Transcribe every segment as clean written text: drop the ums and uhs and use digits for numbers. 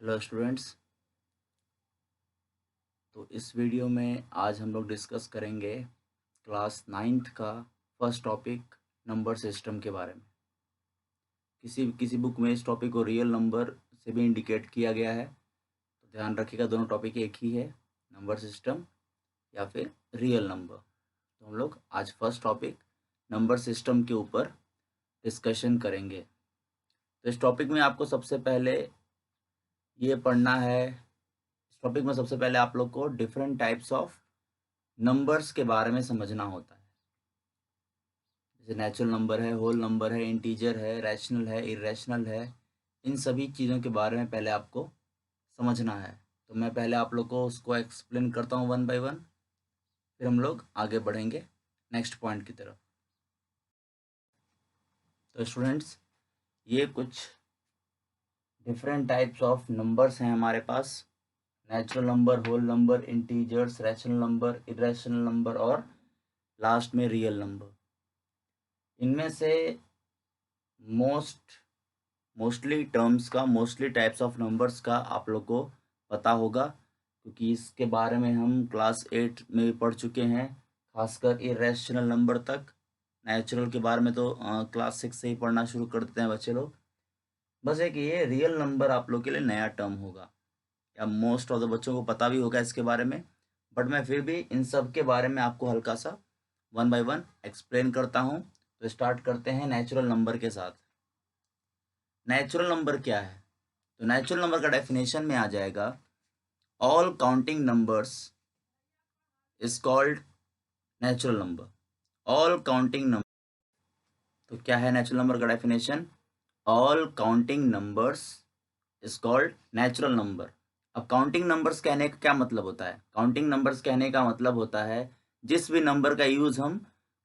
Hello students. तो इस video में आज हम लोग डिस्कस करेंगे क्लास 9th का फर्स्ट टॉपिक नंबर सिस्टम के बारे में। किसी किसी बुक में इस टॉपिक को रियल नंबर से भी इंडिकेट किया गया है, तो ध्यान रखिएगा दोनों टॉपिक एक ही है, नंबर सिस्टम या फिर रियल नंबर। तो हम लोग आज फर्स्ट टॉपिक नंबर सिस्टम के ऊपर डिस्कशन करेंगे। तो इस टॉपिक में आपको सबसे पहले ये पढ़ना है, इस टॉपिक में सबसे पहले आप लोग को डिफरेंट टाइप्स ऑफ नंबर्स के बारे में समझना होता है। जैसे नेचुरल नंबर है, होल नंबर है, इंटीजर है, रैशनल है, इरेशनल है। इन सभी चीज़ों के बारे में पहले आपको समझना है। तो मैं पहले आप लोग को उसको एक्सप्लेन करता हूँ वन बाय वन, फिर हम लोग आगे बढ़ेंगे नेक्स्ट पॉइंट की तरफ। तो स्टूडेंट्स, ये कुछ डिफरेंट टाइप्स ऑफ नंबर्स हैं हमारे पास। Natural number, whole number, integers, rational number, irrational number और लास्ट में रियल नंबर। इनमें से मोस्टली टाइप्स ऑफ नंबर्स का आप लोग को पता होगा, क्योंकि इसके बारे में हम क्लास 8 में भी पढ़ चुके हैं, खासकर इरेशनल नंबर तक। नेचुरल के बारे में तो क्लास 6 से ही पढ़ना शुरू कर देते हैं बच्चे लोग। बस एक ये रियल नंबर आप लोग के लिए नया टर्म होगा, या मोस्ट ऑफ द बच्चों को पता भी होगा इसके बारे में, बट मैं फिर भी इन सब के बारे में आपको हल्का सा वन बाय वन एक्सप्लेन करता हूँ। तो स्टार्ट करते हैं नेचुरल नंबर के साथ। नेचुरल नंबर क्या है? तो नेचुरल नंबर का डेफिनेशन में आ जाएगा, all counting numbers is called natural number. All counting number, तो क्या है नेचुरल नंबर का definition? All counting numbers is called natural number. अब काउंटिंग नंबर्स कहने का क्या मतलब होता है? काउंटिंग नंबर्स कहने का मतलब होता है जिस भी नंबर का यूज हम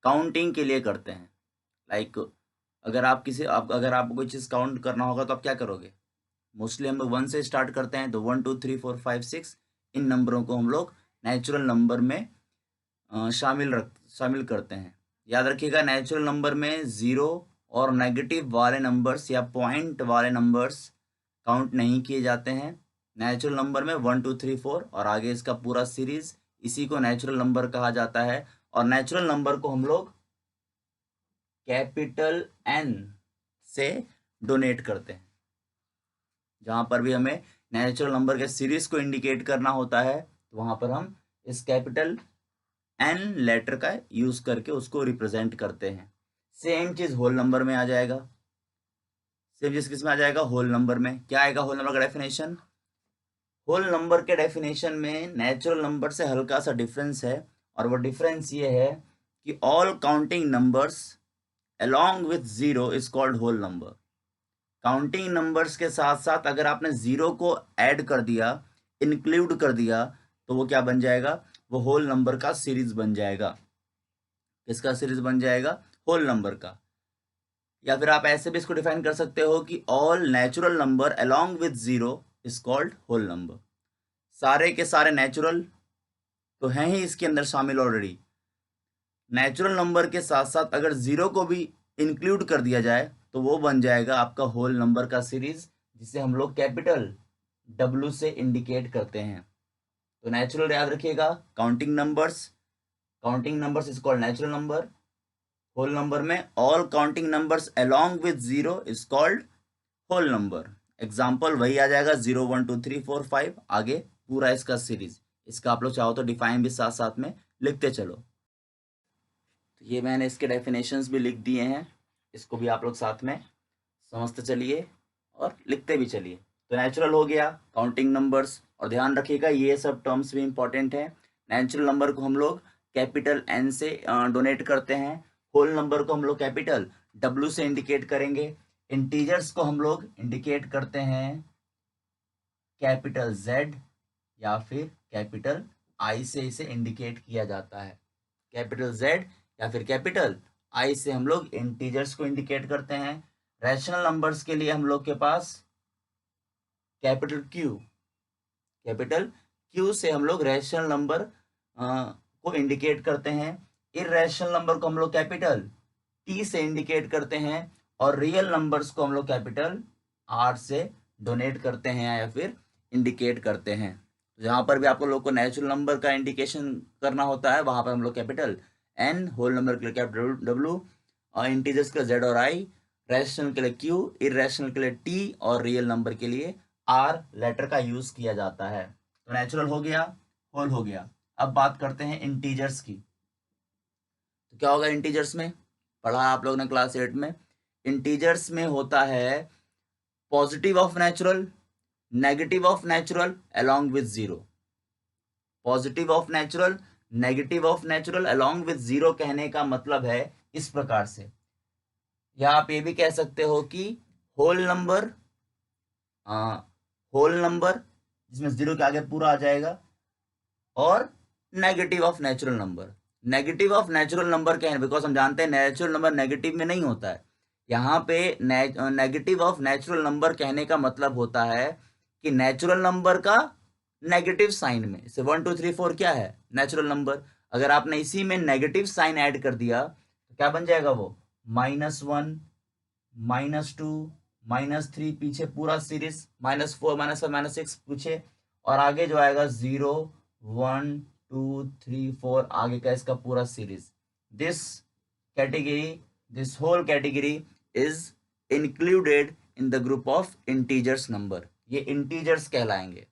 काउंटिंग के लिए करते हैं। लाइक अगर आपको कोई चीज काउंट करना होगा तो आप क्या करोगे? मोस्टली हम लोग 1 से स्टार्ट करते हैं, तो 1 2 3 4 5 6 इन नंबरों को हम लोग नेचुरल नंबर में शामिल करते हैं। याद रखिएगा, नेचुरल नंबर में जीरो और नेगेटिव वाले नंबर्स या पॉइंट वाले नंबर्स काउंट नहीं किए जाते हैं। नेचुरल नंबर में 1 2 3 4 और आगे इसका पूरा सीरीज, इसी को नेचुरल नंबर कहा जाता है। और नेचुरल नंबर को हम लोग कैपिटल एन से डोनेट करते हैं। जहां पर भी हमें नेचुरल नंबर के सीरीज को इंडिकेट करना होता है, तो वहां पर हम इस कैपिटल एन लेटर का यूज करके उसको रिप्रेजेंट करते हैं। सेम चीज होल नंबर में आ जाएगा। सेम चीज किस में आ जाएगा? होल नंबर में। क्या आएगा होल नंबर का डेफिनेशन? होल नंबर के डेफिनेशन में नेचुरल नंबर से हल्का सा डिफरेंस है, और वो डिफरेंस ये है कि all counting numbers along with zero is called whole number. Counting numbers के साथ साथ अगर आपने जीरो को ऐड कर दिया, इंक्लूड कर दिया, तो वो क्या बन जाएगा? वो होल नंबर का सीरीज बन जाएगा। किसका सीरीज बन जाएगा? होल नंबर का। या फिर आप ऐसे भी इसको डिफाइन कर सकते हो कि all natural number along with zero is called whole number. सारे के सारे नेचुरल तो हैं ही इसके अंदर शामिल ऑलरेडी। नेचुरल नंबर के साथ साथ अगर जीरो को भी इंक्लूड कर दिया जाए, तो वो बन जाएगा आपका होल नंबर का सीरीज, जिसे हम लोग कैपिटल डब्ल्यू से इंडिकेट करते हैं। तो नेचुरल याद रखिएगा, counting numbers is called natural number. Whole number में all counting numbers along with zero is called whole number. Example वही आ जाएगा, 0 1 2 3 4 5, आगे पूरा इसका सीरीज। इसका आप लोग चाहो तो डिफाइन भी साथ साथ में लिखते चलो। तो ये मैंने इसके डेफिनेशंस भी लिख दिए हैं, इसको भी आप लोग साथ में समझते चलिए और लिखते भी चलिए। तो नेचुरल हो गया, काउंटिंग नंबर्स, और ध्यान रखिएगा ये सब टर्म्स भी इंपॉर्टेंट है। नेचुरल नंबर को हम लोग कैपिटल एन से डोनेट करते हैं। होल नंबर को हम लोग कैपिटल डब्ल्यू से इंडिकेट करेंगे। इंटीजर्स को हम लोग इंडिकेट करते हैं कैपिटल जेड या फिर कैपिटल आई से इसे इंडिकेट किया जाता है। कैपिटल जेड या फिर कैपिटल आई से हम लोग इंटीजर्स को इंडिकेट करते हैं। रैशनल नंबर्स के लिए हम लोग के पास कैपिटल क्यू से हम लोग रैशनल नंबर को इंडिकेट करते हैं। इररेशनल नंबर को हम लोग कैपिटल टी से इंडिकेट करते हैं, और रियल नंबर्स को हम लोग कैपिटल आर से डोनेट करते हैं या फिर इंडिकेट करते हैं। तो जहाँ पर भी आपको लोग को नेचुरल नंबर का इंडिकेशन करना होता है वहाँ पर हम लोग कैपिटल एन, होल नंबर के लिए कैपिटल डब्ल्यू, और इंटीजर्स के लिए जेड और आई, रैशनल के लिए क्यू, इरेशनल के लिए टी और रियल नंबर के लिए आर लेटर का यूज किया जाता है। तो नेचुरल हो गया, होल हो गया। अब बात करते हैं इंटीजर्स की। तो क्या होगा इंटीजर्स में, पढ़ा आप लोगों ने क्लास 8 में। इंटीजर्स में होता है positive of natural, negative of natural along with zero. Positive of natural, negative of natural along with zero कहने का मतलब है इस प्रकार से, या आप ये भी कह सकते हो कि होल नंबर, होल नंबर जिसमें जीरो के आगे पूरा आ जाएगा, और negative of natural number. Negative of natural number क्या है, बिकॉज हम जानते हैं नेचुरल नंबर नेगेटिव में नहीं होता है। यहाँ पे नेगेटिव ऑफ नेचुरल नंबर कहने का मतलब होता है कि नेचुरल नंबर का नेगेटिव साइन में, जैसे 1 2 3 4 क्या है नेचुरल नंबर, अगर आपने इसी में नेगेटिव साइन ऐड कर दिया तो क्या बन जाएगा वो, -1, -2, -3, पीछे पूरा सीरीज, -4, -5, -6 पीछे, और आगे जो आएगा 0 1 2 3 4 आगे का इसका पूरा series. This category, this whole category is included in the group of integers number. ये इंटीजर्स कहलाएंगे।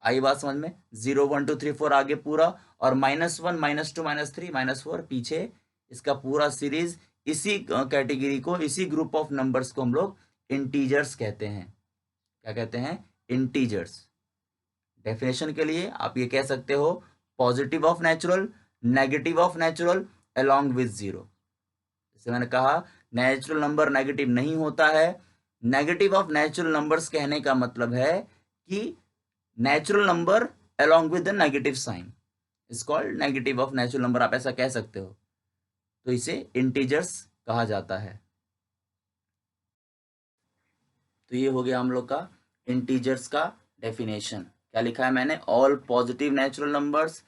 आई बात समझ में, 0 1 2 3 4 आगे पूरा, और -1 -2 -3 -4 पीछे, इसका पूरा सीरीज। इसी कैटेगरी को, इसी ग्रुप ऑफ नंबर्स को हम लोग इंटीजर्स कहते हैं। क्या कहते हैं, इंटीजर्स। डेफिनेशन के लिए आप ये कह सकते हो positive of natural, negative of natural along with zero. जैसे मैंने कहा नेचुरल नंबर नेगेटिव नहीं होता है। नेगेटिव ऑफ नेचुरल नंबर्स कहने का मतलब है कि natural number along with the negative sign is called negative of natural number, आप ऐसा कह सकते हो। तो इसे इंटीजर्स कहा जाता है। तो ये हो गया हम लोग का इंटीजर्स का डेफिनेशन। क्या लिखा है मैंने, all positive natural numbers,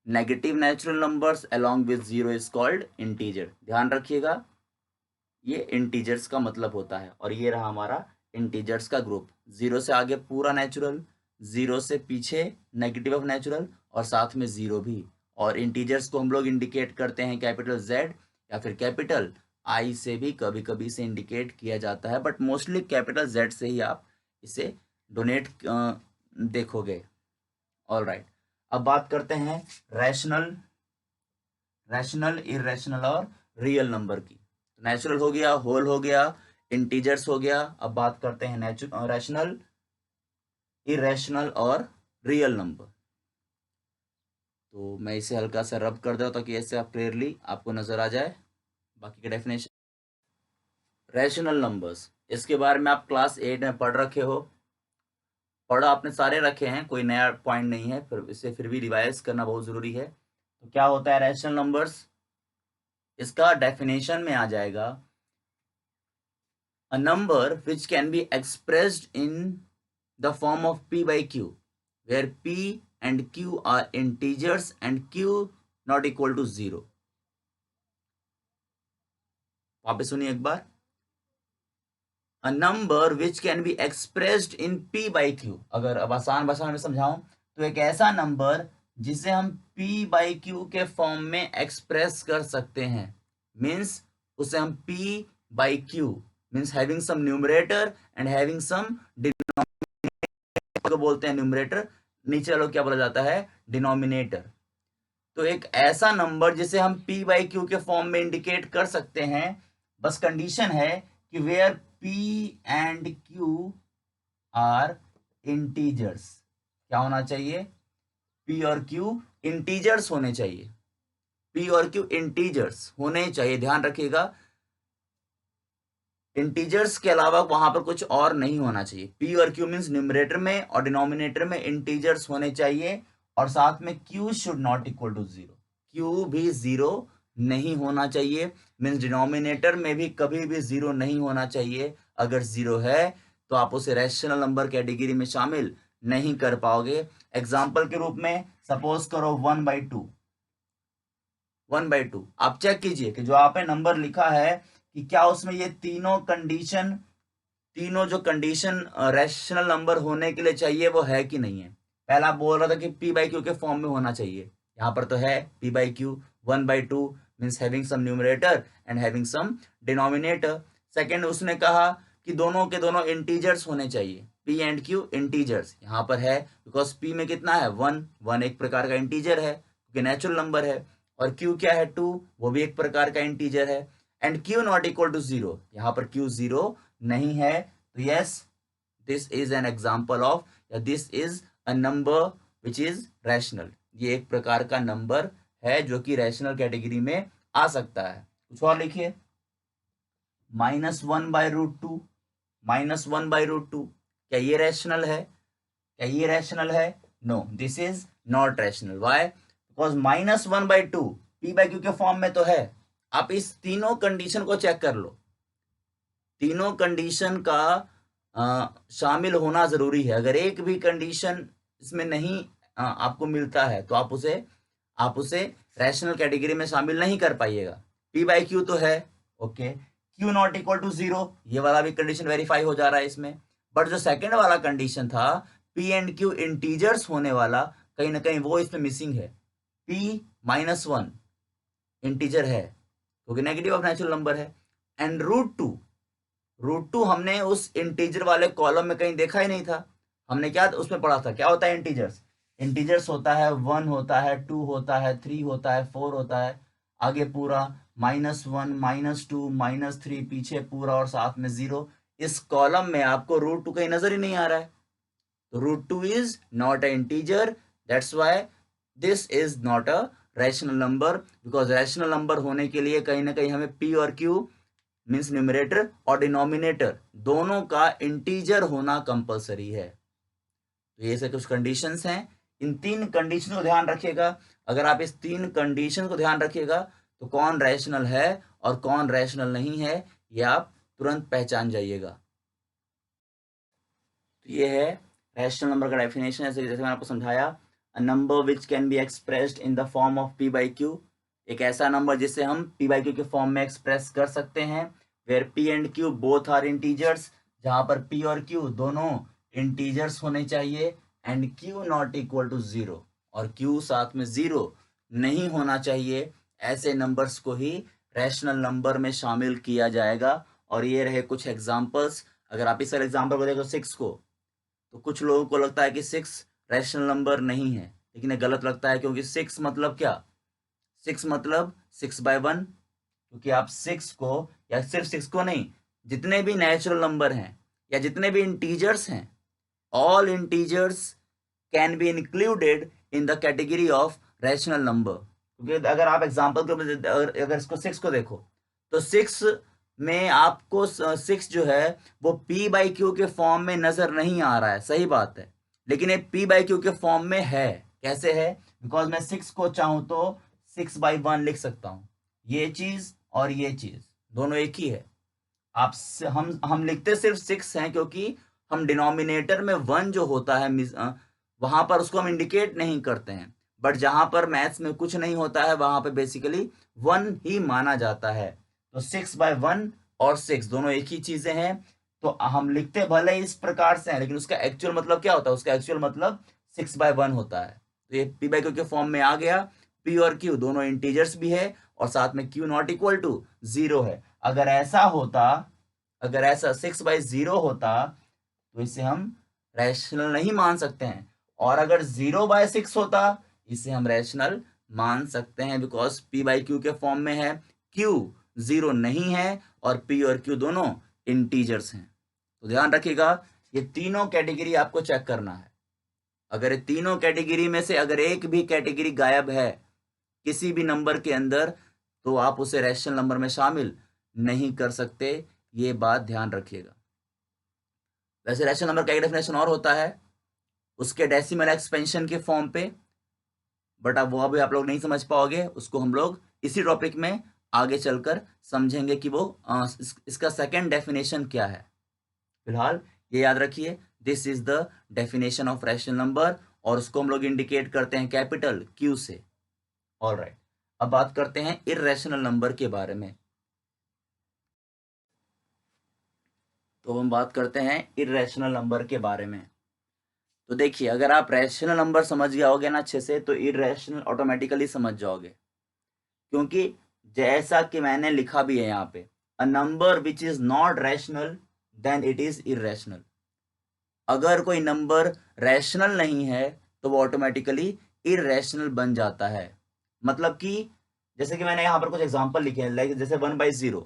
negative natural numbers along with zero is called integer. ध्यान रखिएगा, ये इंटीजर्स का मतलब होता है। और ये रहा हमारा इंटीजर्स का ग्रुप, जीरो से आगे पूरा नेचुरल, जीरो से पीछे नेगेटिव ऑफ नेचुरल, और साथ में जीरो भी। और इंटीजर्स को हम लोग इंडिकेट करते हैं कैपिटल जेड या फिर कैपिटल आई से भी कभी कभी इसे इंडिकेट किया जाता है, बट मोस्टली कैपिटल जेड से ही आप इसे डोनेट देखोगे। ऑल राइट, अब बात करते हैं रैशनल, रैशनल, इरेशनल और रियल नंबर की। नेचुरल हो गया, होल हो गया, इंटीजर्स हो गया। अब बात करते हैं रैशनल, इरेशनल और रियल नंबर। तो मैं इसे हल्का सा रब कर दूं ताकि ऐसे आप क्लियरली आपको नजर आ जाए बाकी के डेफिनेशन। रैशनल नंबर्स, इसके बारे में आप क्लास 8 में पढ़ रखे हो, पढ़ा आपने सारे रखे हैं, कोई नया पॉइंट नहीं है, फिर इसे फिर भी रिवाइज करना बहुत जरूरी है। तो क्या होता है रैशनल नंबर्स, इसका डेफिनेशन में आ जाएगा a number which can be expressed in the form of p by q, where p and q are integers and q not equal to 0। वापस सुनिए एक बार, a number which can be expressed in p by q। अगर अब आसान भाषा में समझाऊं तो एक ऐसा नंबर जिसे हम p by q के फॉर्म में एक्सप्रेस कर सकते हैं, मीन्स उसे हम p by q means having some numerator and having some denominator को बोलते हैं न्यूमरेटर, नीचे वालों क्या बोला जाता है, डिनोमिनेटर। तो एक ऐसा नंबर जिसे हम p बाई क्यू के फॉर्म में इंडिकेट कर सकते हैं, बस कंडीशन है कि where p and q are integers. क्या होना चाहिए, p और q इंटीजर्स होने चाहिए, p और q इंटीजर्स होने चाहिए। ध्यान रखिएगा, इंटीजर्स के अलावा वहां पर कुछ और नहीं होना चाहिए। p और q मीन्स न्यूमरेटर में और डिनोमिनेटर में इंटीजर्स होने चाहिए, और साथ में q should not equal to 0, q भी 0 नहीं होना चाहिए, मीन्स डिनोमिनेटर में भी कभी भी 0 नहीं होना चाहिए। अगर 0 है तो आप उसे रैशनल नंबर कैटेगरी में शामिल नहीं कर पाओगे। एग्जाम्पल के रूप में सपोज करो 1/2, 1/2 आप चेक कीजिए कि जो आपने नंबर लिखा है कि क्या उसमें ये तीनों कंडीशन, तीनों जो कंडीशन रैशनल नंबर होने के लिए चाहिए वो है कि नहीं है। पहला बोल रहा था कि p बाई क्यू के फॉर्म में होना चाहिए, यहाँ पर तो है p by q 1/2 means having some numerator and having some denominator. Second उसने कहा कि दोनों के दोनों इंटीजर्स होने चाहिए, p एंड q इंटीजर्स, यहाँ पर है बिकॉज p में कितना है 1 एक प्रकार का इंटीजर है क्योंकि नेचुरल नंबर है, और q क्या है 2, वो भी एक प्रकार का इंटीजर है, and q not equal to 0, यहाँ पर q 0 नहीं है। तो yes, this is an example of, या this is a number which is rational, ये एक प्रकार का नंबर है जो कि रैशनल कैटेगरी में आ सकता है। कुछ और लिखिए, -1/√2, -1/√2, क्या ये रैशनल है? क्या ये रैशनल है? No, this is not rational. Why? Because -1/2 p by q के फॉर्म में तो है। आप इस तीनों कंडीशन को चेक कर लो, तीनों कंडीशन का शामिल होना जरूरी है। अगर एक भी कंडीशन इसमें नहीं आपको मिलता है तो आप उसे रैशनल कैटेगरी में शामिल नहीं कर पाइएगा। p बाई क्यू तो है, okay, q not equal to 0, ये वाला भी कंडीशन वेरीफाई हो जा रहा है इसमें। बट जो सेकेंड वाला कंडीशन था p एंड q इंटीजर्स होने वाला, कहीं ना कहीं वो इसमें मिसिंग है। p -1 इंटीजर है क्योंकि नेगेटिव ऑफ नेचुरल नंबर है, एंड √2 हमने उस इंटीजर वाले कॉलम में कहीं देखा ही नहीं था। हमने क्या उसमें पढ़ा था, क्या होता है इंटीजर्स होता है 1 होता है 2 होता है 3 होता है 4 होता है, आगे पूरा -1 -2 -3, पीछे पूरा और साथ में 0। इस कॉलम में आपको √2 कहीं नजर ही नहीं आ रहा है, तो √2 is not a integer, that's why this is not a rational number, because rational number होने के लिए कहीं ना कहीं हमें p और q मीन्स न्यूमरेटर और डिनोमिनेटर दोनों का इंटीजर होना कंपलसरी है। तो ये से कुछ कंडीशंस हैं, इन तीन कंडीशन को ध्यान रखिएगा। अगर आप इस तीन कंडीशन को ध्यान रखिएगा तो कौन रैशनल है और कौन रैशनल नहीं है ये आप तुरंत पहचान जाइएगा। तो ये है रैशनल नंबर का डेफिनेशन, जैसे मैंने आपको समझाया, a number which can be expressed in the form of p by q, एक ऐसा नंबर जिसे हम p बाई क्यू के फॉर्म में एक्सप्रेस कर सकते हैं, where p and q both are integers, जहां पर p और q दोनों इंटीजर्स होने चाहिए, and q not equal to 0, और q साथ में 0 नहीं होना चाहिए। ऐसे नंबर्स को ही रैशनल नंबर में शामिल किया जाएगा। और ये रहे कुछ एग्जांपल्स। अगर आप इस एग्जांपल को देखो 6 को, तो कुछ लोगों को लगता है कि 6 रैशनल नंबर नहीं है, लेकिन ये गलत लगता है, क्योंकि 6 मतलब क्या, 6 मतलब 6/1, क्योंकि आप 6 को, या सिर्फ 6 को नहीं, जितने भी नेचुरल नंबर हैं या जितने भी इंटीजर्स हैं, all integers can be included in the category of rational number. क्योंकि अगर आप एग्जांपल के, अगर इसको 6 को देखो, तो 6 में आपको 6 जो है वो p बाई क्यू के फॉर्म में नजर नहीं आ रहा है, सही बात है, लेकिन ये p बाई क्यू के फॉर्म में है। कैसे है? बिकॉज मैं 6 को चाहूं तो 6/1 लिख सकता हूं, ये चीज और ये चीज दोनों एक ही है। आप हम लिखते सिर्फ 6 हैं क्योंकि हम डिनोमिनेटर में 1 जो होता है वहां पर उसको हम इंडिकेट नहीं करते हैं, बट जहां पर मैथ्स में कुछ नहीं होता है वहां पर बेसिकली 1 ही माना जाता है। तो 6/1 और 6 दोनों एक ही चीजें हैं, तो हम लिखते भले इस प्रकार से हैं, लेकिन उसका एक्चुअल मतलब क्या होता है? उसका एक्चुअल मतलब 6/1 होता है। तो ये p बाई क्यू के फॉर्म में आ गया, p और q दोनों इंटीजर्स भी है, और साथ में q नॉट इक्वल टू 0 है। अगर ऐसा होता, अगर ऐसा 6/0 होता तो इसे हम रैशनल नहीं मान सकते हैं, और अगर 0/6 होता इसे हम रैशनल मान सकते हैं, बिकॉज p बाई क्यू के फॉर्म में है, q 0 नहीं है, और p और q दोनों इंटीजर्स हैं। तो ध्यान रखिएगा, ये तीनों कैटेगरी आपको चेक करना है। अगर ये तीनों कैटेगरी में से अगर एक भी कैटेगरी गायब है किसी भी नंबर के अंदर, तो आप उसे रैशनल नंबर में शामिल नहीं कर सकते, ये बात ध्यान रखिएगा। वैसे रैशनल नंबर का एक डेफिनेशन और होता है उसके डेसिमल एक्सपेंशन के फॉर्म पे, बट अब वो अभी आप लोग नहीं समझ पाओगे, उसको हम लोग इसी टॉपिक में आगे चलकर समझेंगे कि वो इसका सेकंड डेफिनेशन क्या है। फिलहाल ये याद रखिए, this is the definition of rational number, और उसको हम लोग इंडिकेट करते हैं कैपिटल Q से। ऑलराइट, अब बात करते हैं इर्रेशनल नंबर के बारे में। तो हम बात करते हैं इर्रेशनल नंबर के बारे में। तो देखिए, अगर आप रैशनल नंबर समझ जाओगे ना अच्छे से, तो इर्रेशनल ऑटोमेटिकली समझ जाओगे, क्योंकि जैसा कि मैंने लिखा भी है यहाँ पे, a number which is not rational then it is irrational. अगर कोई नंबर रैशनल नहीं है तो वो ऑटोमेटिकली इर्रेशनल बन जाता है। मतलब कि जैसे कि मैंने यहाँ पर कुछ एग्जांपल लिखे हैं, लाइक जैसे 1/0।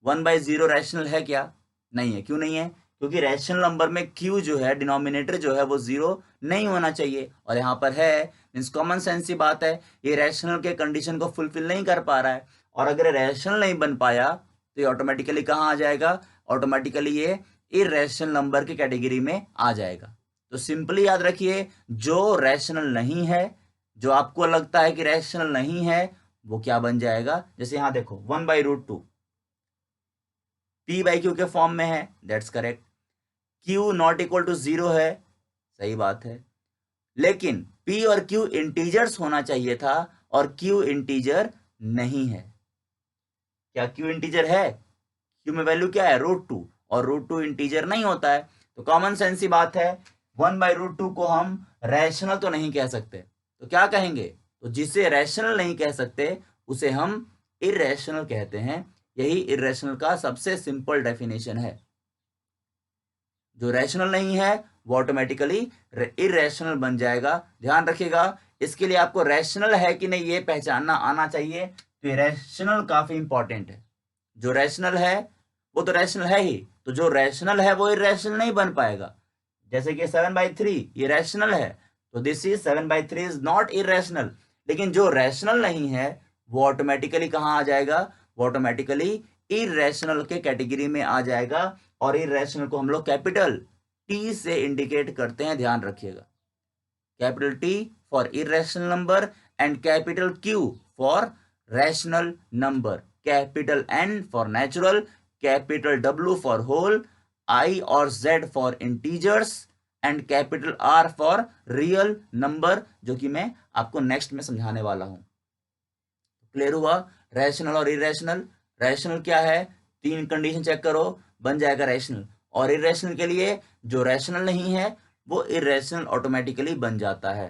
1/0 रैशनल है क्या? नहीं है। क्यों नहीं है? क्योंकि रैशनल नंबर में q जो है, डिनोमिनेटर जो है, वो 0 नहीं होना चाहिए, और यहाँ पर है। मीन्स कॉमन सेंस सी बात है, ये रैशनल के कंडीशन को फुलफिल नहीं कर पा रहा है, और अगर रैशनल नहीं बन पाया तो ये ऑटोमेटिकली कहाँ आ जाएगा? ऑटोमेटिकली ये इर्रेशनल नंबर की कैटेगरी में आ जाएगा। तो सिंपली याद रखिए, जो रैशनल नहीं है, जो आपको लगता है कि रैशनल नहीं है, वो क्या बन जाएगा? जैसे यहाँ देखो, 1/√2 p/q के फॉर्म में है, that's correct. q not equal to 0 है, सही बात है, लेकिन p और q इंटीजर्स होना चाहिए था, और q इंटीजर नहीं है। क्या q इंटीजर है? q में वैल्यू क्या है? √2, और √2 इंटीजर नहीं होता है। तो कॉमन सेंस की बात है, 1/√2 को हम रैशनल तो नहीं कह सकते, तो क्या कहेंगे? तो जिसे रैशनल नहीं कह सकते उसे हम इर्रेशनल कहते हैं। यही इर्रेशनल का सबसे सिंपल डेफिनेशन है। जो रैशनल नहीं है वो ऑटोमेटिकली इर्रेशनल बन जाएगा। ध्यान रखिएगा, इसके लिए आपको रैशनल है कि नहीं ये पहचानना आना चाहिए। तो ये रैशनल काफी इंपॉर्टेंट है। जो रैशनल है वो तो रैशनल है ही, तो जो रैशनल है वो इर्रेशनल नहीं बन पाएगा। जैसे कि 7/3 ये रैशनल है, तो this is 7/3 is not irrational. लेकिन जो रैशनल नहीं है वो ऑटोमेटिकली कहाँ आ जाएगा? वो ऑटोमेटिकली इर्रेशनल के कैटेगरी में आ जाएगा, और इर्रेशनल को हम लोग कैपिटल टी से इंडिकेट करते हैं, ध्यान रखिएगा। Capital T for irrational number and capital Q for rational number, capital N for natural, capital W for whole, I और Z for integers, and capital R for real number, जो कि मैं आपको नेक्स्ट में समझाने वाला हूं। क्लियर हुआ? रैशनल और इरेशनल। रैशनल क्या है? 3 कंडीशन चेक करो, बन जाएगा रैशनल। और इरेशनल के लिए जो रैशनल नहीं है वो इरेशनल ऑटोमेटिकली बन जाता है।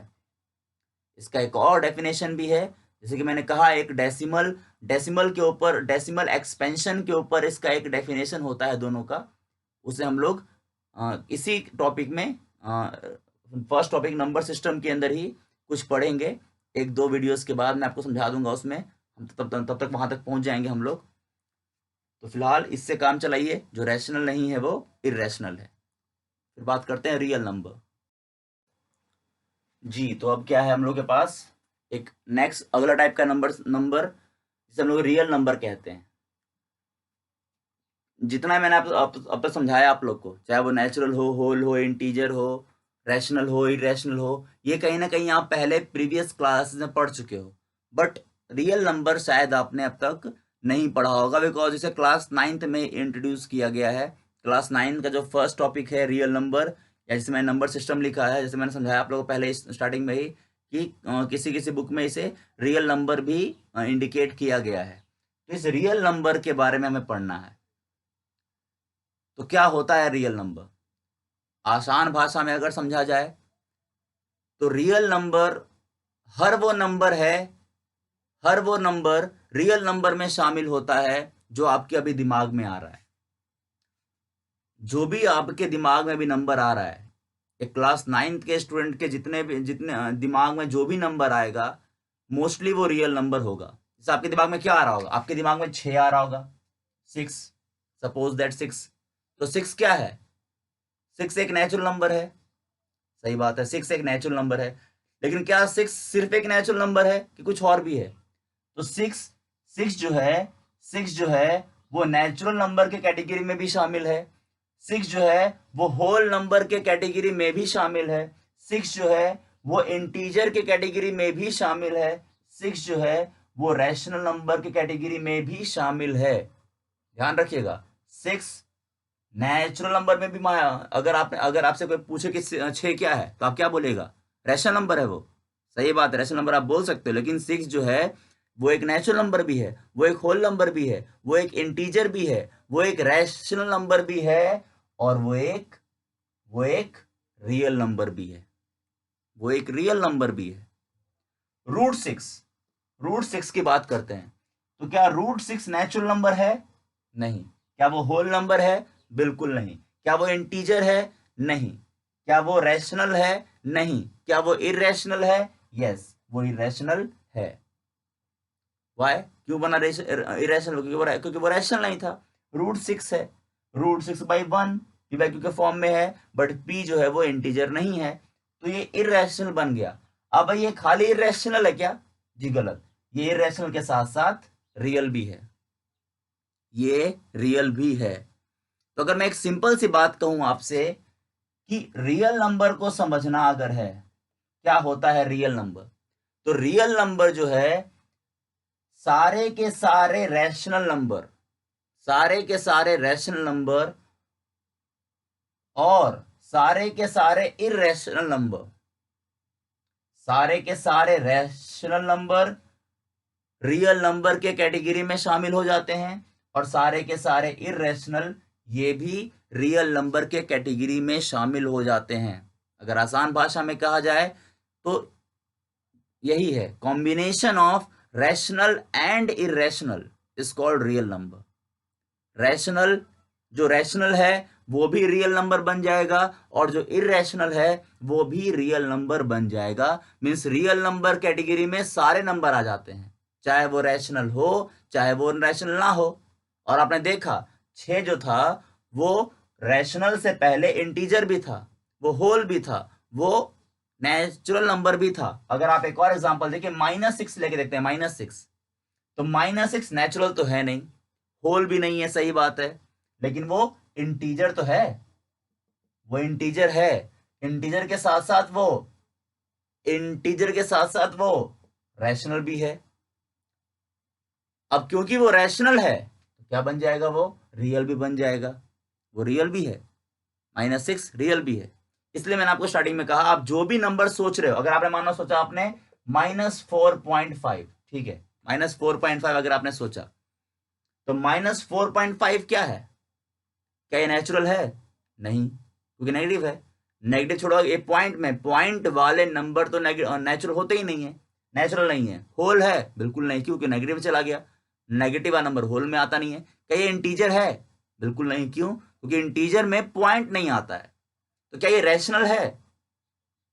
इसका एक और डेफिनेशन भी है, जैसे कि मैंने कहा, एक डेसिमल के ऊपर, डेसिमल एक्सपेंशन के ऊपर इसका एक डेफिनेशन होता है दोनों का। उसे हम लोग इसी टॉपिक में, फर्स्ट टॉपिक नंबर सिस्टम के अंदर ही कुछ पढ़ेंगे। 1-2 वीडियोस के बाद मैं आपको समझा दूंगा, उसमें हम तब तक वहां तक पहुंच जाएंगे हम लोग। तो फिलहाल इससे काम चलाइए, जो रैशनल नहीं है वो इर्रेशनल है। फिर बात करते हैं रियल नंबर। जी, तो अब क्या है हम लोग के पास? एक नेक्स्ट अगला टाइप का नंबर जिसे हम लोग रियल नंबर कहते हैं। जितना मैंने अब तक समझाया आप लोग को, चाहे वो नेचुरल हो, होल हो, इंटीजर हो, रैशनल हो, इरेशनल हो, ये कहीं ना कहीं आप पहले प्रीवियस क्लासेस में पढ़ चुके हो। बट रियल नंबर शायद आपने अब तक नहीं पढ़ा होगा, बिकॉज इसे क्लास 9th में इंट्रोड्यूस किया गया है। क्लास 9 का जो फर्स्ट टॉपिक है रियल नंबर, या जिसे मैंने नंबर सिस्टम लिखा है, जैसे मैंने समझाया आप लोगों को पहले स्टार्टिंग में ही, कि किसी किसी बुक में इसे रियल नंबर भी इंडिकेट किया गया है। तो इस रियल नंबर के बारे में हमें पढ़ना है। तो क्या होता है रियल नंबर? आसान भाषा में अगर समझा जाए तो रियल नंबर हर वो नंबर है, हर वो नंबर रियल नंबर में शामिल होता है जो आपके अभी दिमाग में आ रहा है। जो भी आपके दिमाग में भी नंबर आ रहा है, एक क्लास 9th के स्टूडेंट के जितने दिमाग में जो भी नंबर आएगा, मोस्टली वो रियल नंबर होगा। जैसे आपके दिमाग में क्या आ रहा होगा? आपके दिमाग में 6 आ रहा होगा, 6, सपोज दैट 6। तो 6 क्या है? 6 एक नेचुरल नंबर है, सही बात है, 6 एक नेचुरल नंबर है। लेकिन क्या 6 सिर्फ एक नेचुरल नंबर है कि कुछ और भी है? तो 6 जो है वो नेचुरल नंबर के कैटेगरी में भी शामिल है। 6 जो है वो होल नंबर के कैटेगरी में भी शामिल है। 6 जो है वो इंटीजर के कैटेगरी में भी शामिल है। 6 जो है वो रैशनल नंबर के कैटेगरी में भी शामिल है। ध्यान रखिएगा, 6 नेचुरल नंबर में भी माया। अगर आपसे कोई पूछे कि 6 क्या है, तो आप क्या बोलेगा? रैशनल नंबर है वो। सही बात है, रैशनल नंबर आप बोल सकते हो। लेकिन 6 जो है वो एक नेचुरल नंबर भी है, वो एक होल नंबर भी है, वो एक इंटीजर भी है, वो एक रैशनल नंबर भी है, और वो एक रियल नंबर भी है, वो एक रियल नंबर भी है। रूट सिक्स की बात करते हैं, तो क्या रूट सिक्स नेचुरल नंबर है? नहीं। क्या वो होल नंबर है? बिल्कुल नहीं। क्या वो इंटीजर है? नहीं। क्या वो रैशनल है? नहीं। क्या वो इररेशनल है? यस, वो इररेशनल है। वाई? क्यों बना इरेशनल? क्योंकि वो रैशनल नहीं था। रूट सिक्स है, root six by one p by q के फॉर्म में है, बट पी जो है वो इंटीजर नहीं है, तो ये इरेशनल बन गया। अब ये खाली इरेशनल है क्या? जी गलत, ये इरेशनल के साथ साथ रियल भी है, ये रियल भी है। तो अगर मैं एक सिंपल सी बात कहूं आपसे कि रियल नंबर को समझना अगर है, क्या होता है रियल नंबर, तो रियल नंबर जो है सारे के सारे रैशनल नंबर, सारे के सारे रैशनल नंबर और सारे के सारे इररेशनल नंबर, सारे के सारे रैशनल नंबर रियल नंबर के कैटेगरी में शामिल हो जाते हैं, और सारे के सारे इररेशनल ये भी रियल नंबर के कैटेगरी में शामिल हो जाते हैं। अगर आसान भाषा में कहा जाए तो यही है, combination of rational and irrational is called real number. Rational, जो रैशनल है वो भी रियल नंबर बन जाएगा, और जो इररेशनल है वो भी रियल नंबर बन जाएगा। मींस रियल नंबर कैटेगरी में सारे नंबर आ जाते हैं, चाहे वो रैशनल हो चाहे वो रैशनल ना हो। और आपने देखा 6 जो था वो रैशनल से पहले इंटीजर भी था, वो होल भी था, वो नेचुरल नंबर भी था। अगर आप एक और एग्जांपल देखिए, -6 लेके देखते हैं, -6, तो -6 नेचुरल तो है नहीं, होल भी नहीं है, सही बात है, लेकिन वो इंटीजर तो है, वो इंटीजर है। इंटीजर के साथ साथ वो इंटीजर के साथ साथ वो रैशनल भी है। अब क्योंकि वो रैशनल है तो क्या बन जाएगा, वो रियल भी बन जाएगा, वो रियल भी है, -6 रियल भी है। इसलिए मैंने आपको स्टार्टिंग में कहा, आप जो भी नंबर सोच रहे हो, अगर आपने मानो सोचा आपने -4.5, ठीक है, -4.5 अगर आपने सोचा, तो -4.5 क्या है? क्या ये नेचुरल है? नहीं, क्योंकि नेगेटिव है। नेगेटिव छोड़ो, ये पॉइंट में, पॉइंट वाले नंबर तो नेचुरल होते ही नहीं है, नेचुरल नहीं है। होल है? बिल्कुल नहीं, क्योंकि नेगेटिव चला गया, नेगेटिव वाला नंबर होल में आता नहीं है। क्या ये इंटीजर है? बिल्कुल नहीं, क्यों? क्योंकि इंटीजर में पॉइंट नहीं आता है। तो क्या ये रैशनल है?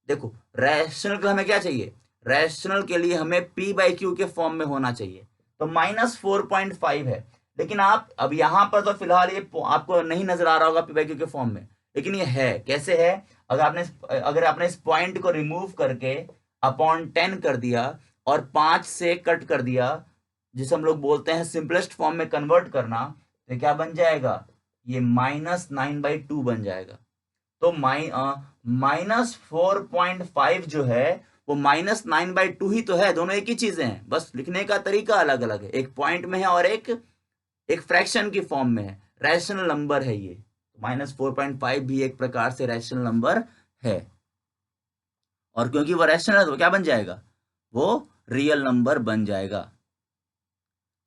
देखो, रैशनल के हमें क्या चाहिए? रैशनल के लिए हमें p बाई क्यू के फॉर्म में होना चाहिए, तो -4.5 है। लेकिन आप अब यहां पर तो फिलहाल ये आपको नहीं नजर आ रहा होगा p बाई क्यू के फॉर्म में, लेकिन ये है। कैसे है? अगर आपने इस पॉइंट को रिमूव करके अपॉन 10 कर दिया और 5 से कट कर दिया, जिसे हम लोग बोलते हैं सिंपलेस्ट फॉर्म में कन्वर्ट करना, तो क्या बन जाएगा? ये -9/2 बन जाएगा। तो -4.5 जो है वो -9/2 ही तो है, दोनों एक ही चीजें हैं, बस लिखने का तरीका अलग अलग है। एक पॉइंट में है और एक फ्रैक्शन की फॉर्म में है, रैशनल नंबर है ये। -4.5 भी एक प्रकार से रैशनल नंबर है, और क्योंकि वो रैशनल है तो क्या बन जाएगा? वो रियल नंबर बन जाएगा।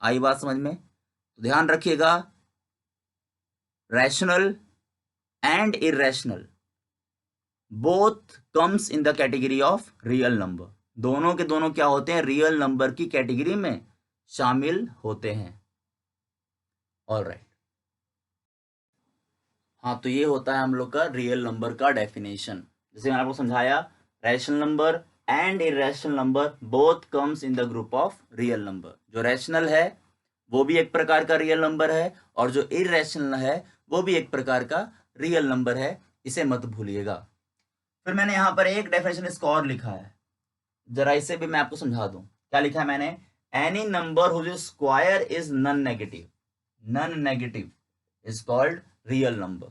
आई बात समझ में? तो ध्यान रखिएगा, rational and irrational both comes in the category of real number. दोनों के दोनों क्या होते हैं? रियल नंबर की कैटेगरी में शामिल होते हैं। ऑल राइट, हाँ, तो ये होता है हम लोग का रियल नंबर का डेफिनेशन। जैसे मैंने आपको समझाया, rational number and irrational number both comes in the group of real number. जो रैशनल है वो भी एक प्रकार का रियल नंबर है, और जो इरेशनल है वो भी एक प्रकार का रियल नंबर है, इसे मत भूलिएगा। फिर मैंने यहाँ पर एक डेफिनेशन इसका और लिखा है, जरा इसे भी मैं आपको समझा दूं। क्या लिखा है मैंने? Any number whose square is non negative, non negative is called real number.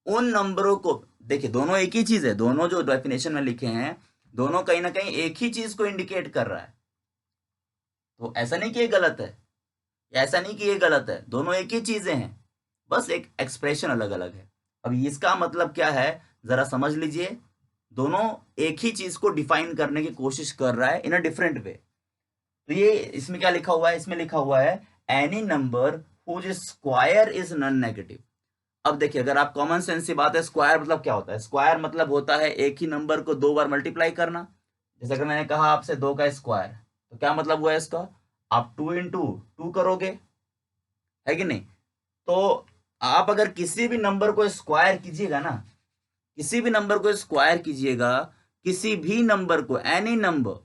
उन नंबरों को देखिए, दोनों एक ही चीज है, दोनों जो डेफिनेशन में लिखे हैं दोनों कहीं ना कहीं एक ही चीज को इंडिकेट कर रहा है। तो ऐसा नहीं कि ये गलत है, या ऐसा नहीं कि ये गलत है, दोनों एक ही चीजें हैं, बस एक एक्सप्रेशन अलग अलग है। अब इसका मतलब क्या है, जरा समझ लीजिए। दोनों एक ही चीज को डिफाइन करने की कोशिश कर रहा है इन अ डिफरेंट वे। तो ये इसमें क्या लिखा हुआ है, इसमें लिखा हुआ है any number whose square is non negative. अब देखिए, अगर आप कॉमन सेंस से बात है, स्क्वायर मतलब क्या होता है, स्क्वायर मतलब होता है एक ही नंबर को 2 बार मल्टीप्लाई करना। जैसे अगर मैंने कहा आपसे 2 का स्क्वायर, तो क्या मतलब हुआ इसका, आप 2 इंटू 2 करोगे, है कि नहीं। तो आप अगर किसी भी नंबर को स्क्वायर कीजिएगा ना, किसी भी नंबर को स्क्वायर कीजिएगा, किसी भी नंबर को, एनी नंबर,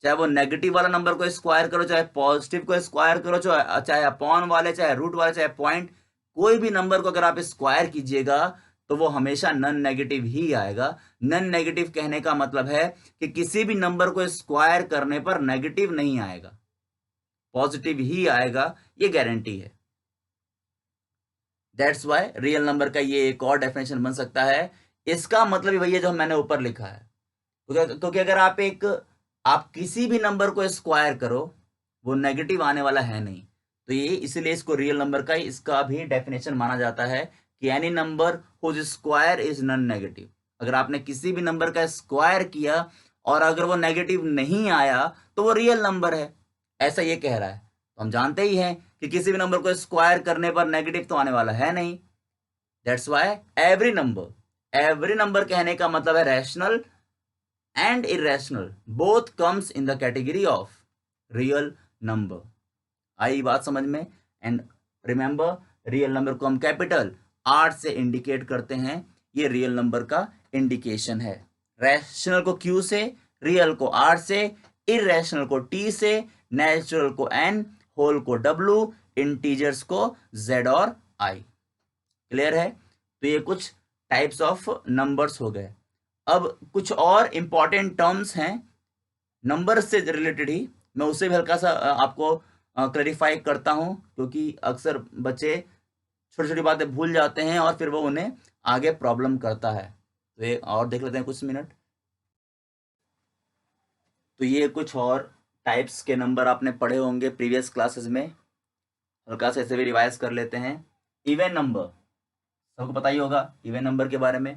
चाहे वो नेगेटिव वाला नंबर को स्क्वायर करो, चाहे पॉजिटिव को स्क्वायर करो, चाहे अपॉन वाले, चाहे रूट वाले, चाहे पॉइंट, कोई भी नंबर को अगर आप स्क्वायर कीजिएगा तो वो हमेशा नॉन नेगेटिव ही आएगा। नॉन नेगेटिव कहने का मतलब है कि किसी भी नंबर को स्क्वायर करने पर नेगेटिव नहीं आएगा, पॉजिटिव ही आएगा, ये गारंटी है। दैट्स वाई रियल नंबर का ये एक और डेफिनेशन बन सकता है। इसका मतलब ही भैया जो मैंने ऊपर लिखा है, क्योंकि अगर आप किसी भी नंबर को स्क्वायर करो, वो नेगेटिव आने वाला है नहीं। तो ये इसलिए इसको रियल नंबर का इसका भी डेफिनेशन माना जाता है कि any number whose square is non negative. अगर आपने किसी भी नंबर का स्क्वायर किया और अगर वो नेगेटिव नहीं आया तो वो रियल नंबर है, ऐसा ये कह रहा है। तो हम जानते ही हैं कि किसी भी नंबर को स्क्वायर करने पर नेगेटिव तो आने वाला है नहीं। दैट्स वाई एवरी नंबर कहने का मतलब है rational and irrational both comes in the category of real number। आई बात समझ में। एंड रिमेंबर, रियल नंबर को हम कैपिटल आर से इंडिकेट करते हैं, ये रियल नंबर का इंडिकेशन है। रैशनल को क्यू से, रियल को आर से, इरेशनल को टी से, नेचुरल को एन, होल को डब्ल्यू, इंटीजर्स को जेड और आई। क्लियर है। तो ये कुछ टाइप्स ऑफ नंबर्स हो गए। अब कुछ और इंपॉर्टेंट टर्म्स हैं नंबर से रिलेटेड ही, मैं उसे भी हल्का सा आपको क्लैरिफाई करता हूं, क्योंकि अक्सर बच्चे छोटी छोटी बातें भूल जाते हैं और फिर वो उन्हें आगे प्रॉब्लम करता है। तो ये और देख लेते हैं कुछ मिनट। तो ये कुछ और टाइप्स के नंबर आपने पढ़े होंगे प्रीवियस क्लासेस में, हल्का से ऐसे भी रिवाइज कर लेते हैं। इवन नंबर सबको पता ही होगा, इवन नंबर के बारे में।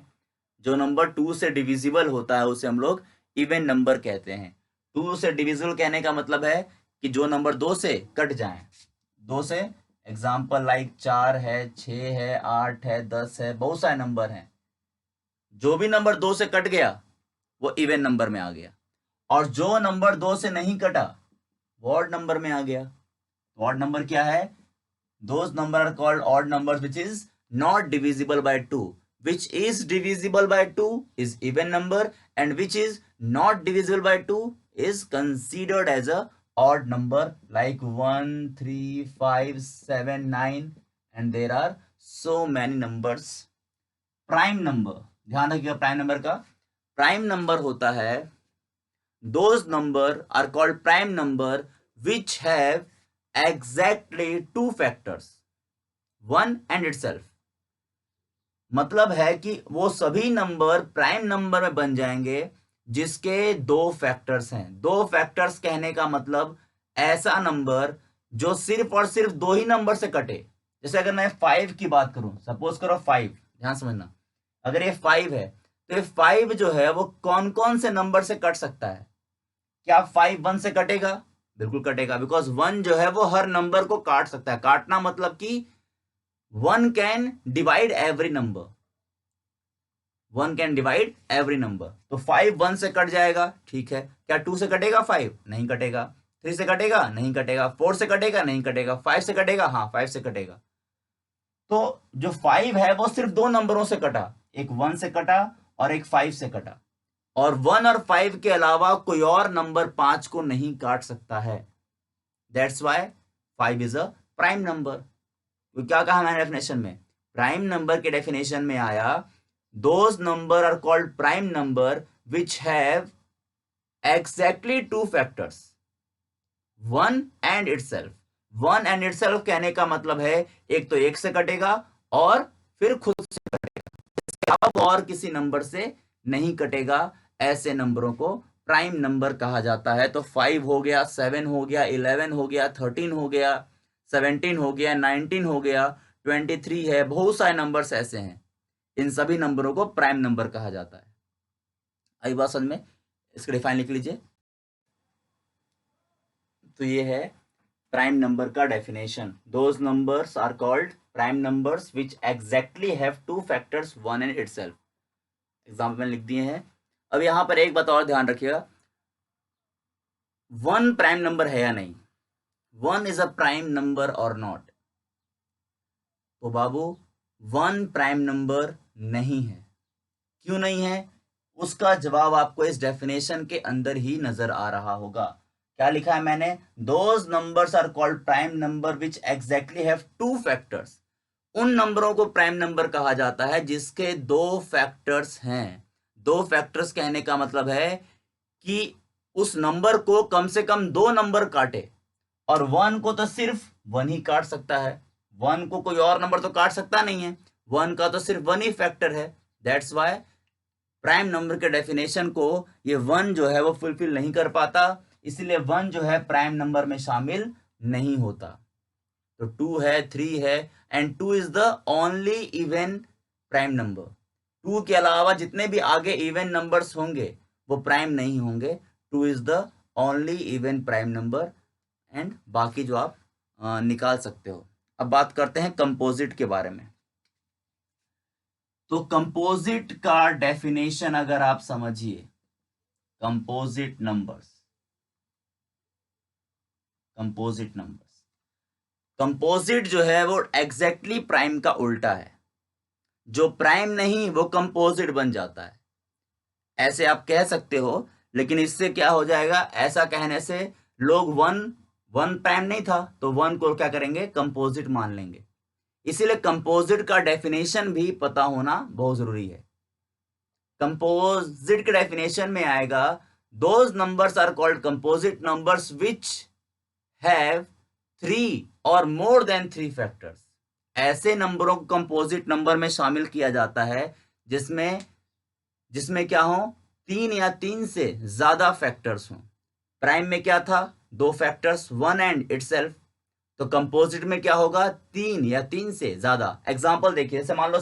जो नंबर 2 से डिविजिबल होता है उसे हम लोग इवन नंबर कहते हैं। 2 से डिविजिबल कहने का मतलब है कि जो नंबर 2 से कट जाए, 2 से, एग्जाम्पल लाइक 4 है, 6 है, 8 है, 10 है, बहुत सारे नंबर हैं। जो भी नंबर 2 से कट गया वो इवन नंबर में आ गया, और जो नंबर 2 से नहीं कटा वो ऑड नंबर में आ गया। ऑड नंबर क्या है? Those numbers are called odd numbers which is not divisible by 2. Which is divisible by 2 is even number, and which is not divisible by 2 is considered as a odd number, like 1, 3, 5, 7, 9, and there are so many numbers. Prime number, ध्यान रखिएगा prime number का। Prime number होता है, those number are called prime number which have exactly 2 factors, 1 and itself। मतलब है कि वो सभी नंबर प्राइम नंबर में बन जाएंगे जिसके 2 फैक्टर्स हैं। 2 फैक्टर्स कहने का मतलब ऐसा नंबर जो सिर्फ और सिर्फ 2 ही नंबर से कटे। जैसे अगर मैं 5 की बात करूं, सपोज करो 5, ध्यान समझना, अगर ये 5 है तो ये 5 जो है वो कौन कौन से नंबर से कट सकता है? क्या 5 1 से कटेगा? बिल्कुल कटेगा, बिकॉज 1 जो है वो हर नंबर को काट सकता है। काटना मतलब कि 1 can divide every number, 1 can divide every number. तो 5 1 से कट जाएगा, ठीक है। क्या 2 से कटेगा 5? नहीं कटेगा। 3 से कटेगा? नहीं कटेगा। 4 से कटेगा? नहीं कटेगा। 5 से कटेगा? हाँ 5 से कटेगा। तो जो 5 है वो सिर्फ 2 नंबरों से कटा, एक 1 से कटा और एक 5 से कटा, और 1 और 5 के अलावा कोई और नंबर 5 को नहीं काट सकता है। That's why 5 is a prime number. तो क्या कहा मैंने डेफिनेशन में? प्राइम नंबर के डेफिनेशन में आया, those number are called prime number which have exactly 2 factors, 1 and itself. 1 and itself कहने का मतलब है एक तो 1 से कटेगा और फिर खुद से कटेगा, इसके अलावा और किसी नंबर से नहीं कटेगा। ऐसे नंबरों को प्राइम नंबर कहा जाता है। तो 5 हो गया, 7 हो गया, 11 हो गया, 13 हो गया, 17 हो गया, 19 हो गया, 23 है, बहुत सारे नंबर्स ऐसे हैं। इन सभी नंबरों को प्राइम नंबर कहा जाता है। आई बात समझ में? इसको डिफाइन लिख लीजिए। तो ये है प्राइम नंबर का definition. Those numbers are called prime numbers which exactly have two factors one in itself. Example में लिख दिए हैं. अब यहाँ पर एक बात और ध्यान रखिएगा, वन प्राइम नंबर है या नहीं, one is a prime number और नॉट. तो बाबू वन प्राइम नंबर नहीं है. क्यों नहीं है, उसका जवाब आपको इस डेफिनेशन के अंदर ही नजर आ रहा होगा. क्या लिखा है मैंने, those numbers are called prime number which exactly have two factors. उन नंबरों को प्राइम नंबर कहा जाता है जिसके दो फैक्टर्स हैं. दो फैक्टर्स कहने का मतलब है कि उस नंबर को कम से कम दो नंबर काटे, और वन को तो सिर्फ वन ही काट सकता है. वन को कोई और नंबर तो काट सकता नहीं है, वन का तो सिर्फ वन ही फैक्टर है. दैट्स वाई प्राइम नंबर के डेफिनेशन को ये वन जो है वो फुलफिल नहीं कर पाता, इसलिए वन जो है प्राइम नंबर में शामिल नहीं होता. तो टू है, थ्री है, and two is the only even prime number. Two के अलावा जितने भी आगे इवन नंबर्स होंगे वो प्राइम नहीं होंगे. To is the only even prime number, and बाकी जो आप निकाल सकते हो. अब बात करते हैं कंपोजिट के बारे में. तो कंपोजिट का डेफिनेशन अगर आप समझिए, composite numbers, composite numbers, composite जो है वो एग्जैक्टली प्राइम का उल्टा है. जो प्राइम नहीं वो कंपोजिट बन जाता है. ऐसे आप कह सकते हो, लेकिन इससे क्या हो जाएगा, ऐसा कहने से लोग वन प्राइम नहीं था तो वन को क्या करेंगे, कंपोजिट मान लेंगे. इसीलिए कंपोजिट का डेफिनेशन भी पता होना बहुत जरूरी है. कंपोजिट के डेफिनेशन में आएगा, those numbers are called composite numbers which have three और मोर देन थ्री फैक्टर्स. ऐसे नंबरों को कंपोजिट नंबर में शामिल किया जाता है जिसमें क्या हो, तीन या तीन से ज्यादा फैक्टर्स हो. प्राइम में क्या था, दो फैक्टर्स, वन एंड इटसेल्फ. तो कंपोजिट में क्या होगा, तीन या तीन से ज्यादा. एग्जांपल देखिए, जैसे मान लो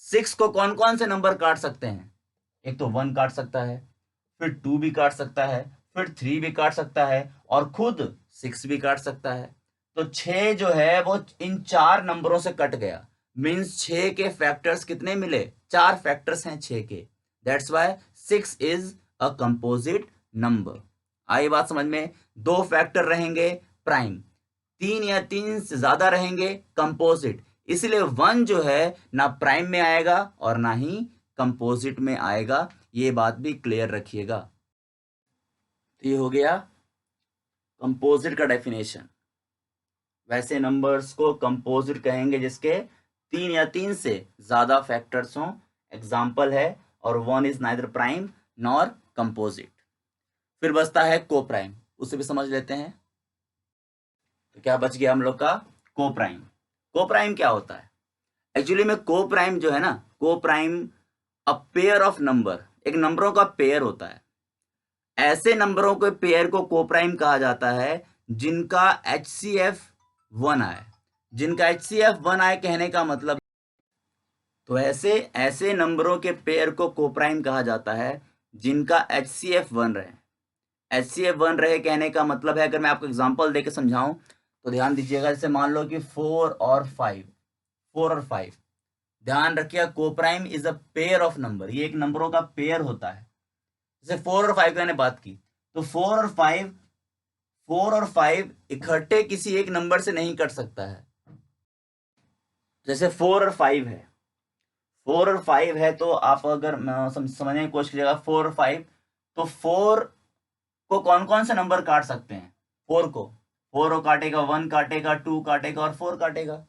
सिक्स को कौन कौन से नंबर काट सकते हैं, एक तो वन काट सकता है, फिर टू भी काट सकता है, फिर थ्री भी काट सकता है, और खुद सिक्स भी काट सकता है. तो छह जो है वो इन चार नंबरों से कट गया. मीन्स छह के फैक्टर्स कितने मिले, चार फैक्टर्स हैं छह के. That's why six is a composite number. आई बात समझ में. दो फैक्टर रहेंगे प्राइम, तीन या तीन से ज्यादा रहेंगे कंपोजिट. इसलिए वन जो है ना प्राइम में आएगा और ना ही कंपोजिट में आएगा. ये बात भी क्लियर रखिएगा. तो ये हो गया कंपोजिट का डेफिनेशन. वैसे नंबर्स को कंपोजिट कहेंगे जिसके तीन या तीन से ज्यादा फैक्टर्स हों. एग्जाम्पल है, और one is neither prime nor composite. फिर बचता है को प्राइम, उसे भी समझ लेते हैं. तो क्या बच गया हम लोग का, को प्राइम. को प्राइम क्या होता है, एक्चुअली में को प्राइम जो है ना, को prime a pair of number, एक नंबरों का पेयर होता है. ऐसे नंबरों के पेयर को को प्राइम कहा जाता है जिनका HCF 1 आए. जिनका HCF 1 आए कहने का मतलब, तो ऐसे नंबरों के पेयर को को प्राइम कहा जाता है जिनका HCF 1 रहे. HCF 1 रहे कहने का मतलब है, अगर मैं आपको एग्जांपल देके समझाऊं तो ध्यान दीजिएगा. जैसे मान लो कि 4 और 5, ध्यान रखिएगा, को prime is a pair of number. ये एक नंबरों का पेयर होता है. जैसे 4 और 5 की मैंने बात की, तो 4 और 5 इकट्ठे किसी एक नंबर से नहीं कट सकता है. जैसे 4 और 5 है, तो आप अगर समझने की कोशिश कीजिएगा, 4 और 5, तो 4 को कौन कौन से नंबर काट सकते हैं, 4 को काटेगा, 1 काटेगा, 2 काटेगा और 4 काटेगा,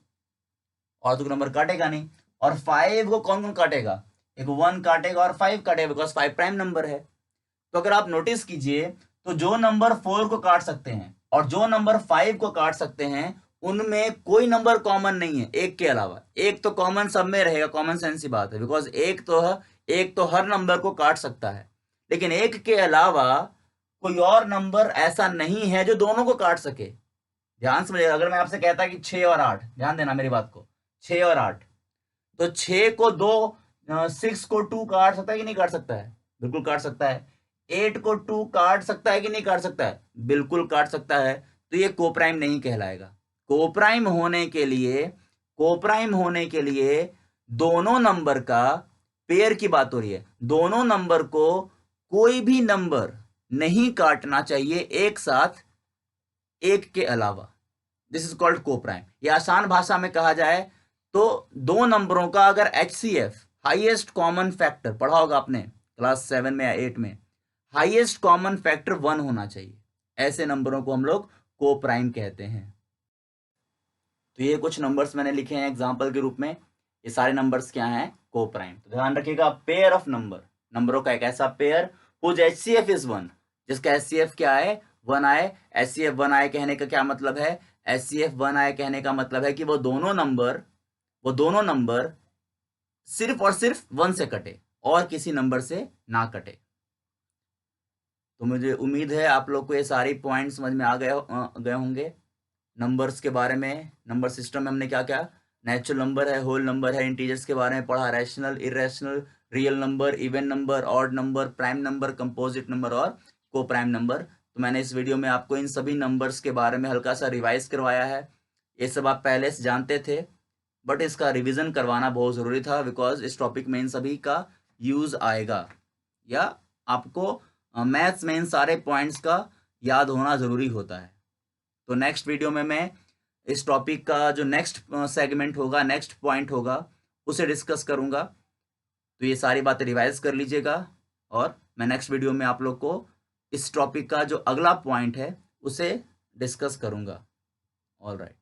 और तो नंबर काटेगा नहीं. और 5 को कौन कौन काटेगा, एक 1 काटेगा और 5 काटेगा, बिकॉज 5 प्राइम नंबर है. तो अगर आप नोटिस कीजिए, तो जो नंबर 4 को काट सकते हैं और जो नंबर 5 को काट सकते हैं, उनमें कोई नंबर कॉमन नहीं है एक के अलावा. एक तो कॉमन सब में रहेगा, कॉमन सेंस की बात है, बिकॉज एक तो हर नंबर को काट सकता है. लेकिन एक के अलावा कोई और नंबर ऐसा नहीं है जो दोनों को काट सके. ध्यान समझिएगा, अगर मैं आपसे कहता कि 6 और 8, ध्यान देना मेरी बात को, 6 और 8, तो 6 को 2, 6 को 2 काट सकता है कि नहीं काट सकता है, बिल्कुल काट सकता है. 8 को 2 काट सकता है कि नहीं काट सकता है? बिल्कुल काट सकता है, तो ये कोप्राइम नहीं कहलाएगा। कोप्राइम होने के लिए दोनों नंबर का पेयर की बात हो रही है, दोनों नंबर को कोई भी नंबर नहीं काटना चाहिए एक साथ एक के अलावा। This is called coprime. ये आसान भाषा में कहा जाए तो दो नंबरों का अगर HCF हाईएस्ट कॉमन फैक्टर पढ़ा होगा आपने क्लास 7 में या 8 में, हाईएस्ट कॉमन फैक्टर 1 होना चाहिए, ऐसे नंबरों को हम लोग कोप्राइम कहते हैं। तो ये कुछ नंबर्स मैंने लिखे हैं एग्जांपल के रूप में, ये सारे नंबर्स क्या हैं? कोप्राइम। तो ध्यान रखिएगा, पेयर ऑफ नंबरों का एक ऐसा पेयर हुज HCF इज 1, जिसका HCF क्या है? 1 आए। HCF 1 आए कहने का क्या मतलब है? HCF 1 आए कहने का मतलब है कि वो दोनों नंबर सिर्फ और सिर्फ 1 से कटे और किसी नंबर से ना कटे। तो मुझे उम्मीद है आप लोग को ये सारी पॉइंट समझ में आ गए होंगे। नंबर्स के बारे में, नंबर सिस्टम में हमने क्या क्या, नेचुरल नंबर है, होल नंबर है, इंटीजर्स के बारे में पढ़ा, rational, irrational, real number, even number, odd number, prime number, composite number और को प्राइम नंबर। तो मैंने इस वीडियो में आपको इन सभी नंबर्स के बारे में हल्का सा रिवाइज करवाया है। ये सब आप पहले से जानते थे, बट इसका रिविजन करवाना बहुत ज़रूरी था, बिकॉज इस टॉपिक में इन सभी का यूज़ आएगा, या आपको मैथ्स में इन सारे पॉइंट्स का याद होना ज़रूरी होता है। तो नेक्स्ट वीडियो में मैं इस टॉपिक का जो नेक्स्ट सेगमेंट होगा, नेक्स्ट पॉइंट होगा, उसे डिस्कस करूंगा। तो ये सारी बातें रिवाइज कर लीजिएगा, और मैं नेक्स्ट वीडियो में आप लोग को इस टॉपिक का जो अगला पॉइंट है उसे डिस्कस करूंगा। All right.